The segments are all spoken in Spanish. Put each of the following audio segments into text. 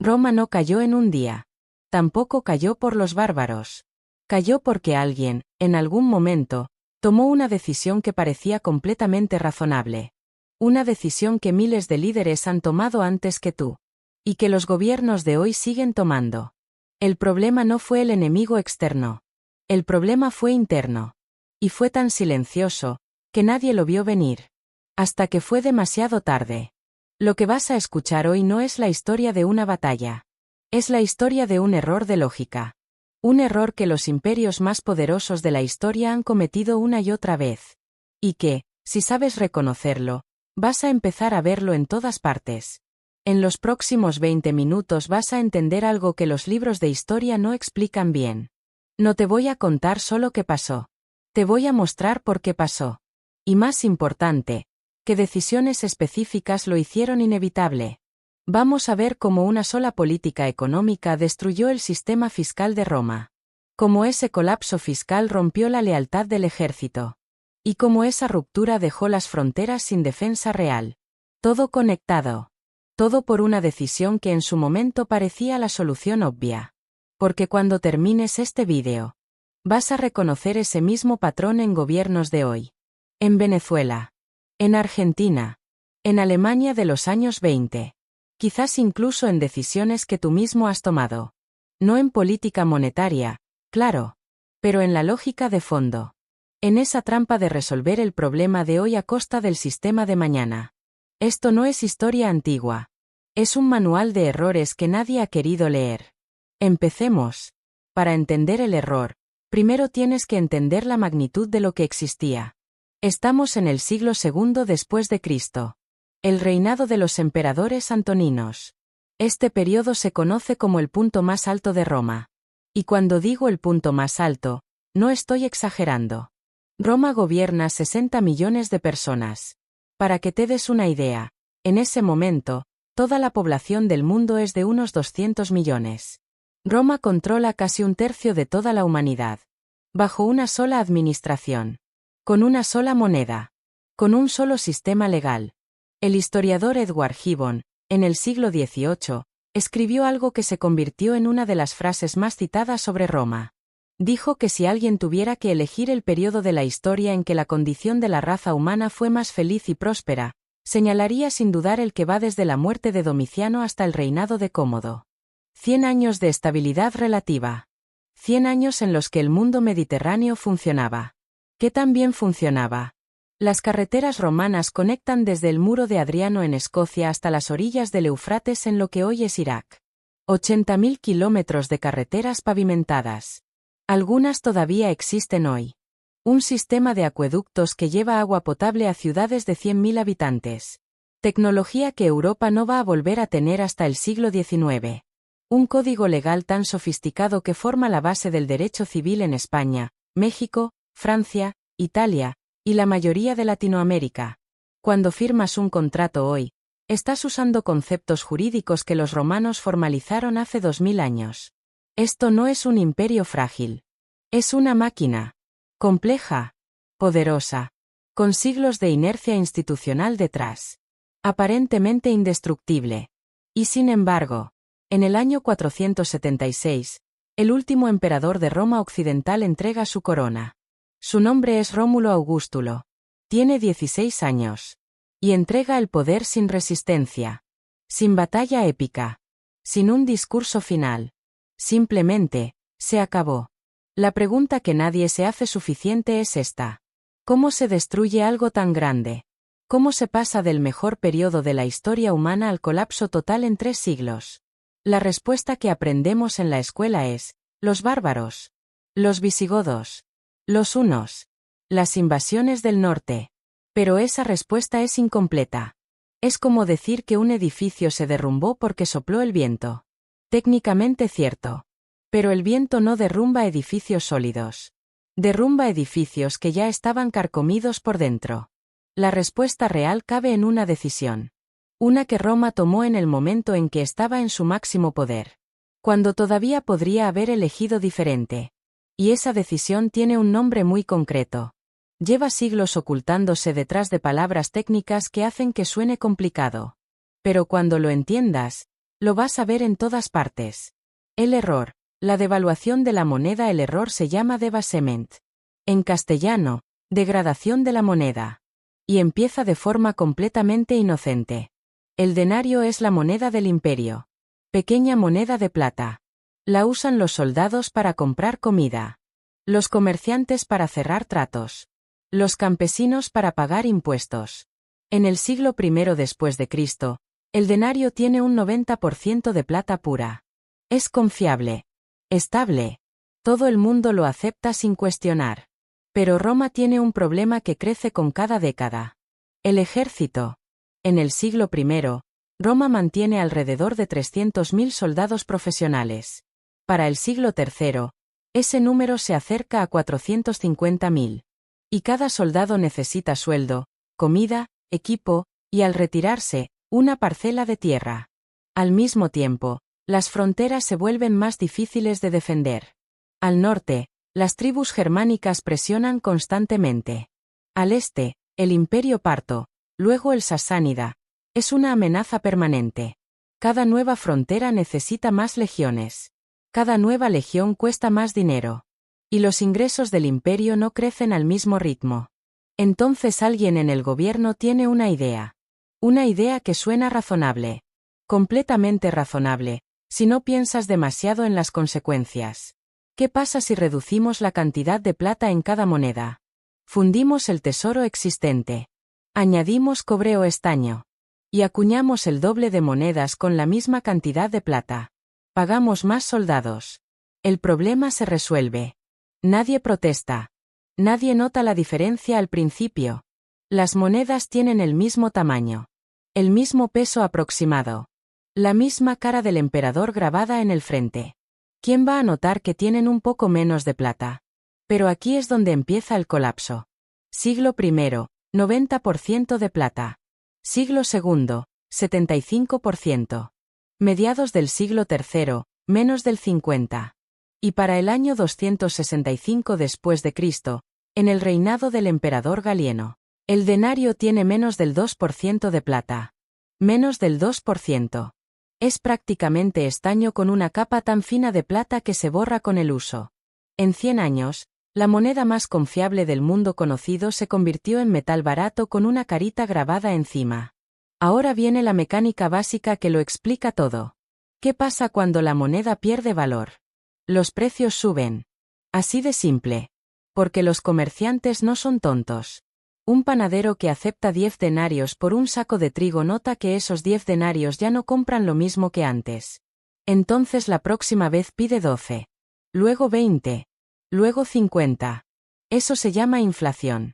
Roma no cayó en un día. Tampoco cayó por los bárbaros. Cayó porque alguien, en algún momento, tomó una decisión que parecía completamente razonable. Una decisión que miles de líderes han tomado antes que tú. Y que los gobiernos de hoy siguen tomando. El problema no fue el enemigo externo. El problema fue interno. Y fue tan silencioso, que nadie lo vio venir. Hasta que fue demasiado tarde. Lo que vas a escuchar hoy no es la historia de una batalla. Es la historia de un error de lógica. Un error que los imperios más poderosos de la historia han cometido una y otra vez. Y que, si sabes reconocerlo, vas a empezar a verlo en todas partes. En los próximos 20 minutos vas a entender algo que los libros de historia no explican bien. No te voy a contar solo qué pasó. Te voy a mostrar por qué pasó. Y más importante, qué decisiones específicas lo hicieron inevitable. Vamos a ver cómo una sola política económica destruyó el sistema fiscal de Roma. Cómo ese colapso fiscal rompió la lealtad del ejército. Y cómo esa ruptura dejó las fronteras sin defensa real. Todo conectado. Todo por una decisión que en su momento parecía la solución obvia. Porque cuando termines este vídeo, vas a reconocer ese mismo patrón en gobiernos de hoy. En Venezuela. En Argentina. En Alemania de los años 20. Quizás incluso en decisiones que tú mismo has tomado. No en política monetaria, claro. Pero en la lógica de fondo. En esa trampa de resolver el problema de hoy a costa del sistema de mañana. Esto no es historia antigua. Es un manual de errores que nadie ha querido leer. Empecemos. Para entender el error, primero tienes que entender la magnitud de lo que existía. Estamos en el siglo II después de Cristo. El reinado de los emperadores antoninos. Este periodo se conoce como el punto más alto de Roma. Y cuando digo el punto más alto, no estoy exagerando. Roma gobierna 60 millones de personas. Para que te des una idea, en ese momento, toda la población del mundo es de unos 200 millones. Roma controla casi un tercio de toda la humanidad. Bajo una sola administración. Con una sola moneda. Con un solo sistema legal. El historiador Edward Gibbon, en el siglo XVIII, escribió algo que se convirtió en una de las frases más citadas sobre Roma. Dijo que si alguien tuviera que elegir el periodo de la historia en que la condición de la raza humana fue más feliz y próspera, señalaría sin dudar el que va desde la muerte de Domiciano hasta el reinado de Cómodo. 100 años de estabilidad relativa. 100 años en los que el mundo mediterráneo funcionaba. ¿Qué tan bien funcionaba? Las carreteras romanas conectan desde el muro de Adriano en Escocia hasta las orillas del Éufrates en lo que hoy es Irak. 80.000 kilómetros de carreteras pavimentadas. Algunas todavía existen hoy. Un sistema de acueductos que lleva agua potable a ciudades de 100.000 habitantes. Tecnología que Europa no va a volver a tener hasta el siglo XIX. Un código legal tan sofisticado que forma la base del derecho civil en España, México, Francia, Italia, y la mayoría de Latinoamérica. Cuando firmas un contrato hoy, estás usando conceptos jurídicos que los romanos formalizaron hace 2000 años. Esto no es un imperio frágil. Es una máquina. Compleja. Poderosa. Con siglos de inercia institucional detrás. Aparentemente indestructible. Y sin embargo, en el año 476, el último emperador de Roma occidental entrega su corona. Su nombre es Rómulo Augustulo. Tiene 16 años. Y entrega el poder sin resistencia. Sin batalla épica. Sin un discurso final. Simplemente, se acabó. La pregunta que nadie se hace suficiente es esta. ¿Cómo se destruye algo tan grande? ¿Cómo se pasa del mejor periodo de la historia humana al colapso total en 3 siglos? La respuesta que aprendemos en la escuela es, los bárbaros. Los visigodos. Los hunos. Las invasiones del norte. Pero esa respuesta es incompleta. Es como decir que un edificio se derrumbó porque sopló el viento. Técnicamente cierto. Pero el viento no derrumba edificios sólidos. Derrumba edificios que ya estaban carcomidos por dentro. La respuesta real cabe en una decisión. Una que Roma tomó en el momento en que estaba en su máximo poder. Cuando todavía podría haber elegido diferente. Y esa decisión tiene un nombre muy concreto. Lleva siglos ocultándose detrás de palabras técnicas que hacen que suene complicado. Pero cuando lo entiendas, Lo vas a ver en todas partes. El error. La devaluación de la moneda. El error se llama debasement. En castellano, degradación de la moneda. Y empieza de forma completamente inocente. El denario es la moneda del imperio. Pequeña moneda de plata. La usan los soldados para comprar comida. Los comerciantes para cerrar tratos. Los campesinos para pagar impuestos. En el siglo I después de Cristo, el denario tiene un 90% de plata pura. Es confiable. Estable. Todo el mundo lo acepta sin cuestionar. Pero Roma tiene un problema que crece con cada década. El ejército. En el siglo I, Roma mantiene alrededor de 300.000 soldados profesionales. Para el siglo III, ese número se acerca a 450.000. Y cada soldado necesita sueldo, comida, equipo, y al retirarse, una parcela de tierra. Al mismo tiempo, las fronteras se vuelven más difíciles de defender. Al norte, las tribus germánicas presionan constantemente. Al este, el Imperio Parto, luego el Sasánida, es una amenaza permanente. Cada nueva frontera necesita más legiones. Cada nueva legión cuesta más dinero. Y los ingresos del imperio no crecen al mismo ritmo. Entonces alguien en el gobierno tiene una idea. Una idea que suena razonable. Completamente razonable, si no piensas demasiado en las consecuencias. ¿Qué pasa si reducimos la cantidad de plata en cada moneda? Fundimos el tesoro existente. Añadimos cobre o estaño. Y acuñamos el doble de monedas con la misma cantidad de plata. Pagamos más soldados. El problema se resuelve. Nadie protesta. Nadie nota la diferencia al principio. Las monedas tienen el mismo tamaño. El mismo peso aproximado. La misma cara del emperador grabada en el frente. ¿Quién va a notar que tienen un poco menos de plata? Pero aquí es donde empieza el colapso. Siglo I, 90% de plata. Siglo II, 75%. Mediados del siglo III, menos del 50%. Y para el año 265 después de Cristo, en el reinado del emperador Galieno, el denario tiene menos del 2% de plata. Menos del 2%. Es prácticamente estaño con una capa tan fina de plata que se borra con el uso. En 100 años, la moneda más confiable del mundo conocido se convirtió en metal barato con una carita grabada encima. Ahora viene la mecánica básica que lo explica todo. ¿Qué pasa cuando la moneda pierde valor? Los precios suben. Así de simple. Porque los comerciantes no son tontos. Un panadero que acepta 10 denarios por un saco de trigo nota que esos 10 denarios ya no compran lo mismo que antes. Entonces la próxima vez pide 12. Luego 20. Luego 50. Eso se llama inflación.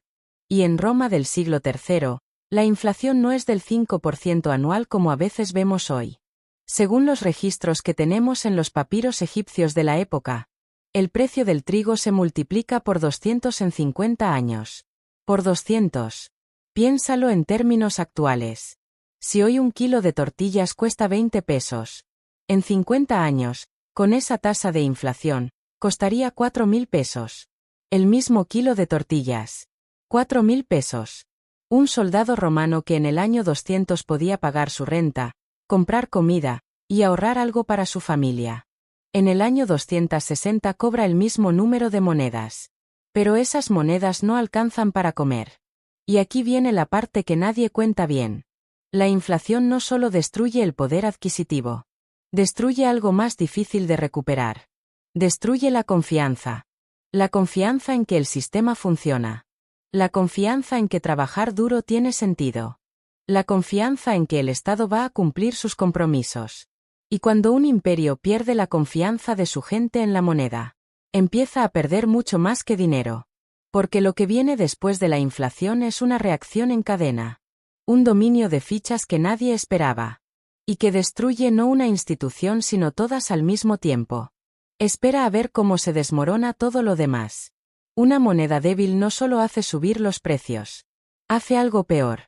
Y en Roma del siglo III, la inflación no es del 5% anual como a veces vemos hoy. Según los registros que tenemos en los papiros egipcios de la época, el precio del trigo se multiplica por 200 en 50 años. Por 200. Piénsalo en términos actuales. Si hoy un kilo de tortillas cuesta 20 pesos, en 50 años, con esa tasa de inflación, costaría 4.000 pesos. El mismo kilo de tortillas. 4.000 pesos. Un soldado romano que en el año 200 podía pagar su renta, comprar comida, y ahorrar algo para su familia. En el año 260 cobra el mismo número de monedas. Pero esas monedas no alcanzan para comer. Y aquí viene la parte que nadie cuenta bien. La inflación no solo destruye el poder adquisitivo. Destruye algo más difícil de recuperar. Destruye la confianza. La confianza en que el sistema funciona. La confianza en que trabajar duro tiene sentido. La confianza en que el Estado va a cumplir sus compromisos. Y cuando un imperio pierde la confianza de su gente en la moneda, empieza a perder mucho más que dinero. Porque lo que viene después de la inflación es una reacción en cadena. Un dominio de fichas que nadie esperaba. Y que destruye no una institución sino todas al mismo tiempo. Espera a ver cómo se desmorona todo lo demás. Una moneda débil no solo hace subir los precios. Hace algo peor.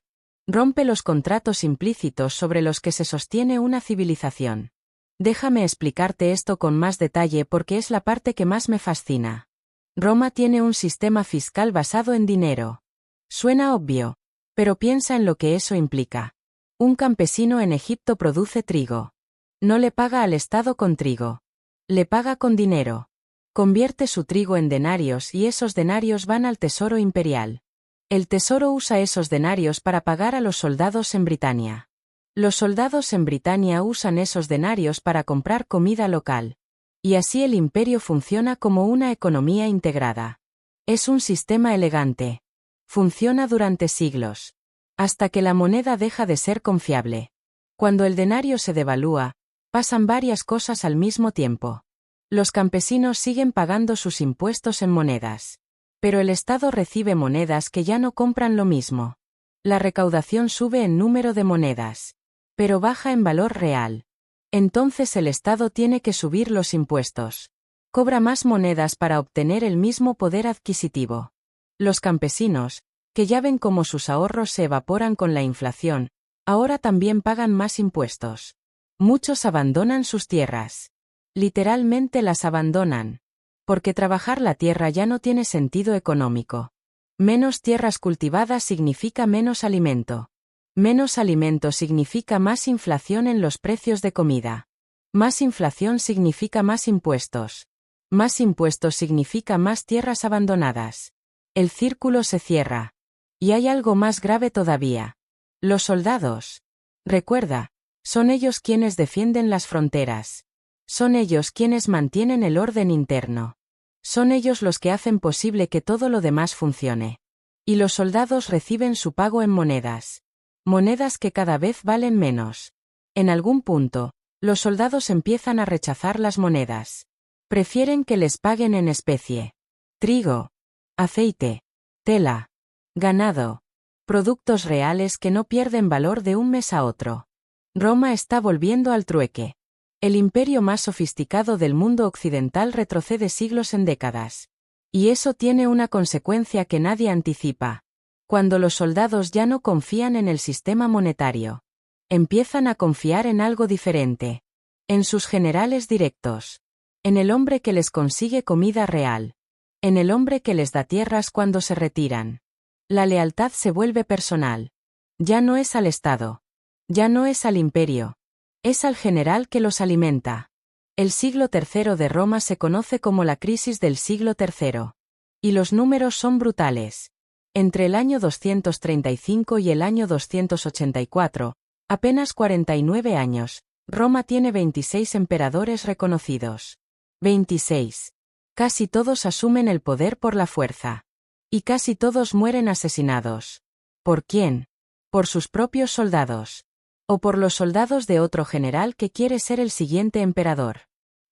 Rompe los contratos implícitos sobre los que se sostiene una civilización. Déjame explicarte esto con más detalle porque es la parte que más me fascina. Roma tiene un sistema fiscal basado en dinero. Suena obvio, pero piensa en lo que eso implica. Un campesino en Egipto produce trigo. No le paga al Estado con trigo. Le paga con dinero. Convierte su trigo en denarios y esos denarios van al Tesoro Imperial. El Tesoro usa esos denarios para pagar a los soldados en Britania. Los soldados en Britania usan esos denarios para comprar comida local. Y así el imperio funciona como una economía integrada. Es un sistema elegante. Funciona durante siglos. Hasta que la moneda deja de ser confiable. Cuando el denario se devalúa, pasan varias cosas al mismo tiempo. Los campesinos siguen pagando sus impuestos en monedas. Pero el Estado recibe monedas que ya no compran lo mismo. La recaudación sube en número de monedas. Pero baja en valor real. Entonces el Estado tiene que subir los impuestos. Cobra más monedas para obtener el mismo poder adquisitivo. Los campesinos, que ya ven cómo sus ahorros se evaporan con la inflación, ahora también pagan más impuestos. Muchos abandonan sus tierras. Literalmente las abandonan. Porque trabajar la tierra ya no tiene sentido económico. Menos tierras cultivadas significa menos alimento. Menos alimento significa más inflación en los precios de comida. Más inflación significa más impuestos. Más impuestos significa más tierras abandonadas. El círculo se cierra. Y hay algo más grave todavía. Los soldados. Recuerda, son ellos quienes defienden las fronteras. Son ellos quienes mantienen el orden interno. Son ellos los que hacen posible que todo lo demás funcione. Y los soldados reciben su pago en monedas. Monedas que cada vez valen menos. En algún punto, los soldados empiezan a rechazar las monedas. Prefieren que les paguen en especie. Trigo, aceite, tela, ganado. Productos reales que no pierden valor de un mes a otro. Roma está volviendo al trueque. El imperio más sofisticado del mundo occidental retrocede siglos en décadas. Y eso tiene una consecuencia que nadie anticipa. Cuando los soldados ya no confían en el sistema monetario. Empiezan a confiar en algo diferente. En sus generales directos. En el hombre que les consigue comida real. En el hombre que les da tierras cuando se retiran. La lealtad se vuelve personal. Ya no es al Estado. Ya no es al imperio. Es al general que los alimenta. El siglo III de Roma se conoce como la crisis del siglo III. Y los números son brutales. Entre el año 235 y el año 284, apenas 49 años, Roma tiene 26 emperadores reconocidos. 26. Casi todos asumen el poder por la fuerza. Y casi todos mueren asesinados. ¿Por quién? Por sus propios soldados. O por los soldados de otro general que quiere ser el siguiente emperador.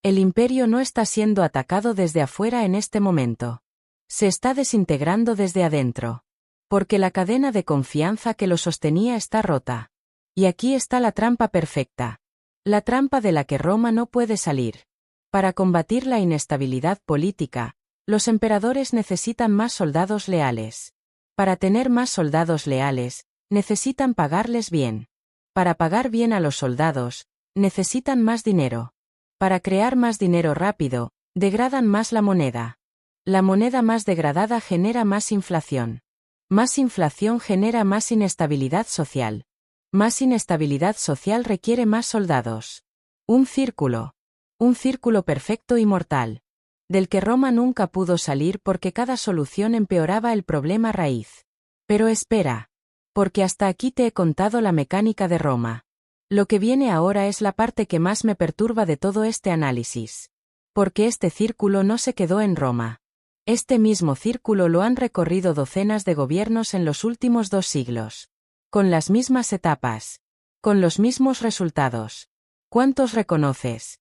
El imperio no está siendo atacado desde afuera en este momento. Se está desintegrando desde adentro. Porque la cadena de confianza que lo sostenía está rota. Y aquí está la trampa perfecta. La trampa de la que Roma no puede salir. Para combatir la inestabilidad política, los emperadores necesitan más soldados leales. Para tener más soldados leales, necesitan pagarles bien. Para pagar bien a los soldados, necesitan más dinero. Para crear más dinero rápido, degradan más la moneda. La moneda más degradada genera más inflación. Más inflación genera más inestabilidad social. Más inestabilidad social requiere más soldados. Un círculo. Un círculo perfecto y mortal. Del que Roma nunca pudo salir porque cada solución empeoraba el problema raíz. Pero espera. Porque hasta aquí te he contado la mecánica de Roma. Lo que viene ahora es la parte que más me perturba de todo este análisis. Porque este círculo no se quedó en Roma. Este mismo círculo lo han recorrido docenas de gobiernos en los últimos 2 siglos. Con las mismas etapas. Con los mismos resultados. ¿Cuántos reconoces?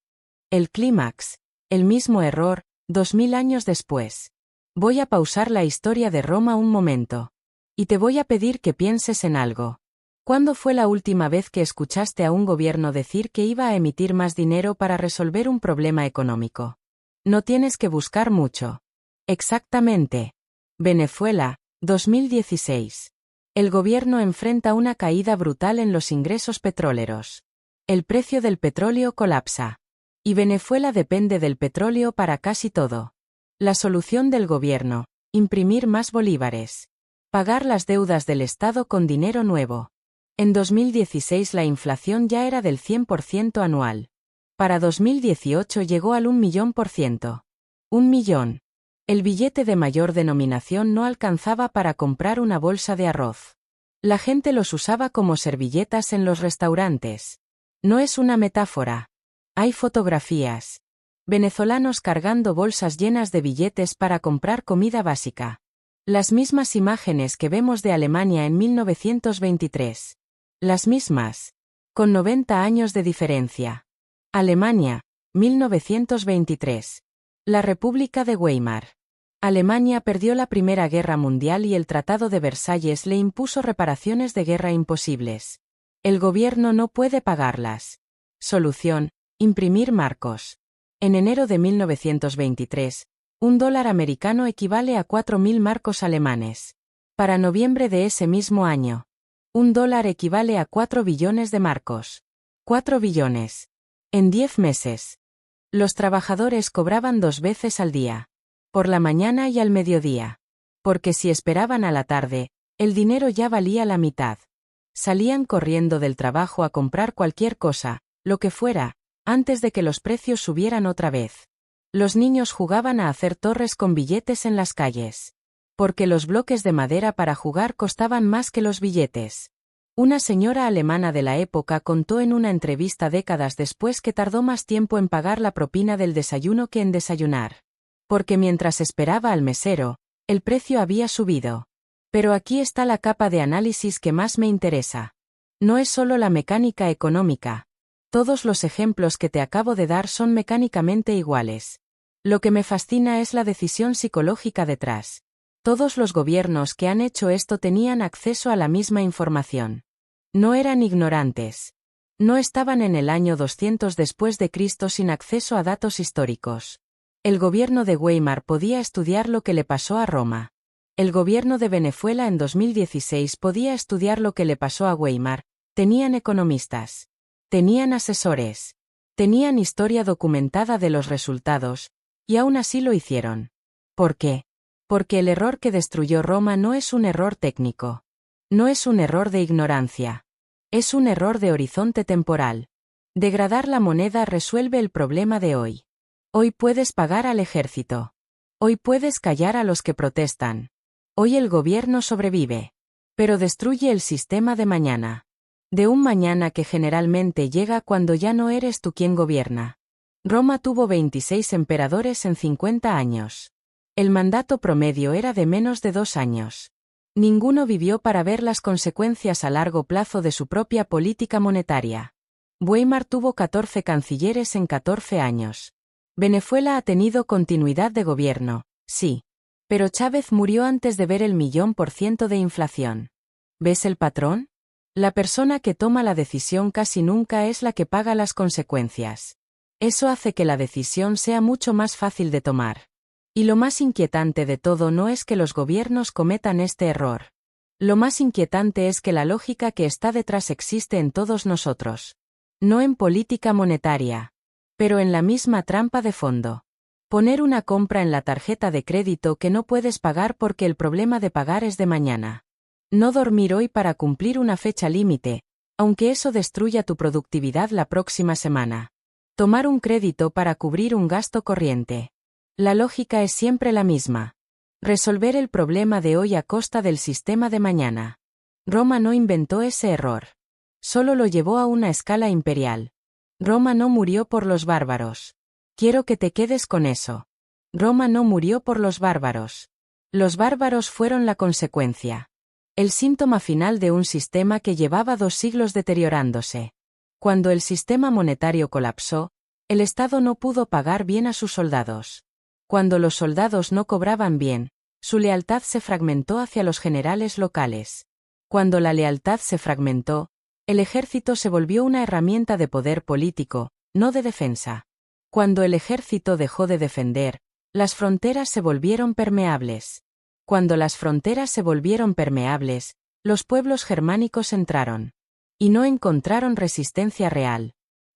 El clímax. El mismo error, 2000 años después. Voy a pausar la historia de Roma un momento. Y te voy a pedir que pienses en algo. ¿Cuándo fue la última vez que escuchaste a un gobierno decir que iba a emitir más dinero para resolver un problema económico? No tienes que buscar mucho. Exactamente. Venezuela, 2016. El gobierno enfrenta una caída brutal en los ingresos petroleros. El precio del petróleo colapsa. Y Venezuela depende del petróleo para casi todo. La solución del gobierno: imprimir más bolívares. Pagar las deudas del Estado con dinero nuevo. En 2016 la inflación ya era del 100% anual. Para 2018 llegó al 1.000.000%. 1.000.000. El billete de mayor denominación no alcanzaba para comprar una bolsa de arroz. La gente los usaba como servilletas en los restaurantes. No es una metáfora. Hay fotografías. Venezolanos cargando bolsas llenas de billetes para comprar comida básica. Las mismas imágenes que vemos de Alemania en 1923. Las mismas. Con 90 años de diferencia. Alemania, 1923. La República de Weimar. Alemania perdió la Primera Guerra Mundial y el Tratado de Versalles le impuso reparaciones de guerra imposibles. El gobierno no puede pagarlas. Solución: imprimir marcos. En enero de 1923, $1 americano equivale a 4.000 marcos alemanes. Para noviembre de ese mismo año, $1 equivale a 4 billones de marcos. 4 billones. En 10 meses. Los trabajadores cobraban 2 veces al día. Por la mañana y al mediodía. Porque si esperaban a la tarde, el dinero ya valía la mitad. Salían corriendo del trabajo a comprar cualquier cosa, lo que fuera, antes de que los precios subieran otra vez. Los niños jugaban a hacer torres con billetes en las calles. Porque los bloques de madera para jugar costaban más que los billetes. Una señora alemana de la época contó en una entrevista décadas después que tardó más tiempo en pagar la propina del desayuno que en desayunar. Porque mientras esperaba al mesero, el precio había subido. Pero aquí está la capa de análisis que más me interesa. No es solo la mecánica económica. Todos los ejemplos que te acabo de dar son mecánicamente iguales. Lo que me fascina es la decisión psicológica detrás. Todos los gobiernos que han hecho esto tenían acceso a la misma información. No eran ignorantes. No estaban en el año 200 después de Cristo sin acceso a datos históricos. El gobierno de Weimar podía estudiar lo que le pasó a Roma. El gobierno de Venezuela en 2016 podía estudiar lo que le pasó a Weimar. Tenían economistas. Tenían asesores. Tenían historia documentada de los resultados, y aún así lo hicieron. ¿Por qué? Porque el error que destruyó Roma no es un error técnico. No es un error de ignorancia. Es un error de horizonte temporal. Degradar la moneda resuelve el problema de hoy. Hoy puedes pagar al ejército. Hoy puedes callar a los que protestan. Hoy el gobierno sobrevive. Pero destruye el sistema de mañana. De un mañana que generalmente llega cuando ya no eres tú quien gobierna. Roma tuvo 26 emperadores en 50 años. El mandato promedio era de menos de 2 años. Ninguno vivió para ver las consecuencias a largo plazo de su propia política monetaria. Weimar tuvo 14 cancilleres en 14 años. Venezuela ha tenido continuidad de gobierno, sí. Pero Chávez murió antes de ver el 1.000.000% de inflación. ¿Ves el patrón? La persona que toma la decisión casi nunca es la que paga las consecuencias. Eso hace que la decisión sea mucho más fácil de tomar. Y lo más inquietante de todo no es que los gobiernos cometan este error. Lo más inquietante es que la lógica que está detrás existe en todos nosotros. No en política monetaria. Pero en la misma trampa de fondo. Poner una compra en la tarjeta de crédito que no puedes pagar porque el problema de pagar es de mañana. No dormir hoy para cumplir una fecha límite, aunque eso destruya tu productividad la próxima semana. Tomar un crédito para cubrir un gasto corriente. La lógica es siempre la misma. Resolver el problema de hoy a costa del sistema de mañana. Roma no inventó ese error. Solo lo llevó a una escala imperial. Roma no murió por los bárbaros. Quiero que te quedes con eso. Roma no murió por los bárbaros. Los bárbaros fueron la consecuencia. El síntoma final de un sistema que llevaba 2 siglos deteriorándose. Cuando el sistema monetario colapsó, el Estado no pudo pagar bien a sus soldados. Cuando los soldados no cobraban bien, su lealtad se fragmentó hacia los generales locales. Cuando la lealtad se fragmentó, el ejército se volvió una herramienta de poder político, no de defensa. Cuando el ejército dejó de defender, las fronteras se volvieron permeables. Cuando las fronteras se volvieron permeables, los pueblos germánicos entraron. Y no encontraron resistencia real.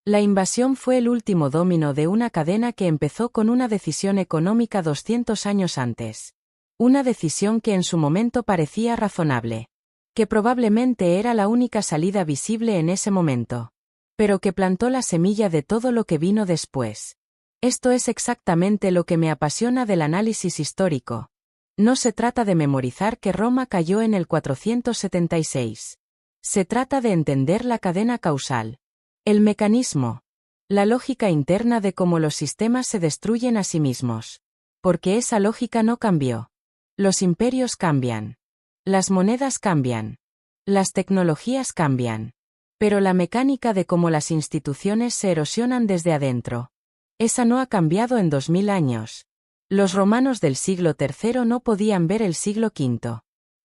La invasión fue el último domino de una cadena que empezó con una decisión económica 200 años antes. Una decisión que en su momento parecía razonable. Que probablemente era la única salida visible en ese momento. pero que plantó la semilla de todo lo que vino después. Esto es exactamente lo que me apasiona del análisis histórico. No se trata de memorizar que Roma cayó en el 476. Se trata de entender la cadena causal, el mecanismo, la lógica interna de cómo los sistemas se destruyen a sí mismos. Porque esa lógica no cambió. Los imperios cambian. Las monedas cambian. Las tecnologías cambian. Pero la mecánica de cómo las instituciones se erosionan desde adentro, esa no ha cambiado en 2000 años. Los romanos del siglo III no podían ver el siglo V.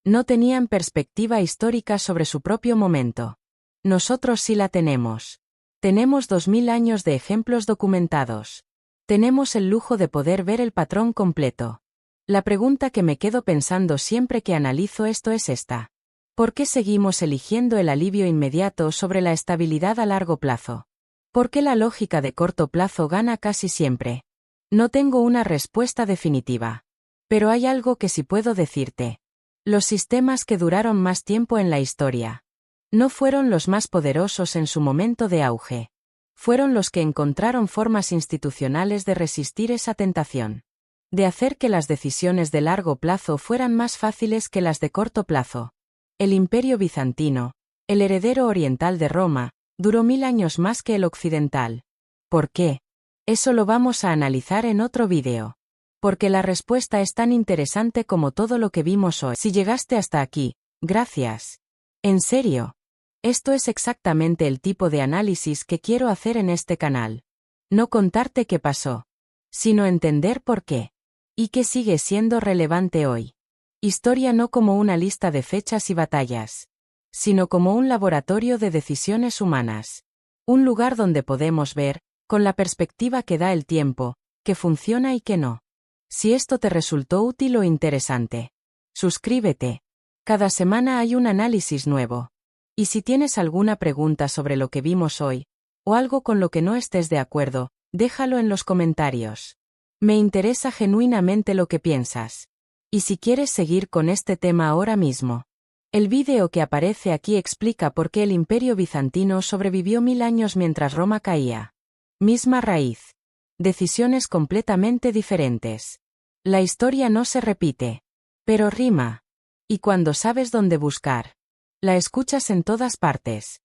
No tenían perspectiva histórica sobre su propio momento. Nosotros sí la tenemos. Tenemos 2000 años de ejemplos documentados. Tenemos el lujo de poder ver el patrón completo. La pregunta que me quedo pensando siempre que analizo esto es esta. ¿Por qué seguimos eligiendo el alivio inmediato sobre la estabilidad a largo plazo? ¿Por qué la lógica de corto plazo gana casi siempre? No tengo una respuesta definitiva. Pero hay algo que sí puedo decirte. Los sistemas que duraron más tiempo en la historia no fueron los más poderosos en su momento de auge. Fueron los que encontraron formas institucionales de resistir esa tentación. De hacer que las decisiones de largo plazo fueran más fáciles que las de corto plazo. El Imperio bizantino, el heredero oriental de Roma, duró 1000 años más que el occidental. ¿Por qué? Eso lo vamos a analizar en otro vídeo. Porque la respuesta es tan interesante como todo lo que vimos hoy. Si llegaste hasta aquí, gracias. En serio. Esto es exactamente el tipo de análisis que quiero hacer en este canal. No contarte qué pasó, sino entender por qué. Y qué sigue siendo relevante hoy. Historia no como una lista de fechas y batallas, sino como un laboratorio de decisiones humanas. Un lugar donde podemos ver, con la perspectiva que da el tiempo, qué funciona y qué no. Si esto te resultó útil o interesante, suscríbete. Cada semana hay un análisis nuevo. Y si tienes alguna pregunta sobre lo que vimos hoy, o algo con lo que no estés de acuerdo, déjalo en los comentarios. Me interesa genuinamente lo que piensas. Y si quieres seguir con este tema ahora mismo, el vídeo que aparece aquí explica por qué el Imperio bizantino sobrevivió 1000 años mientras Roma caía. Misma raíz. Decisiones completamente diferentes. La historia no se repite, pero rima. Y cuando sabes dónde buscar, la escuchas en todas partes.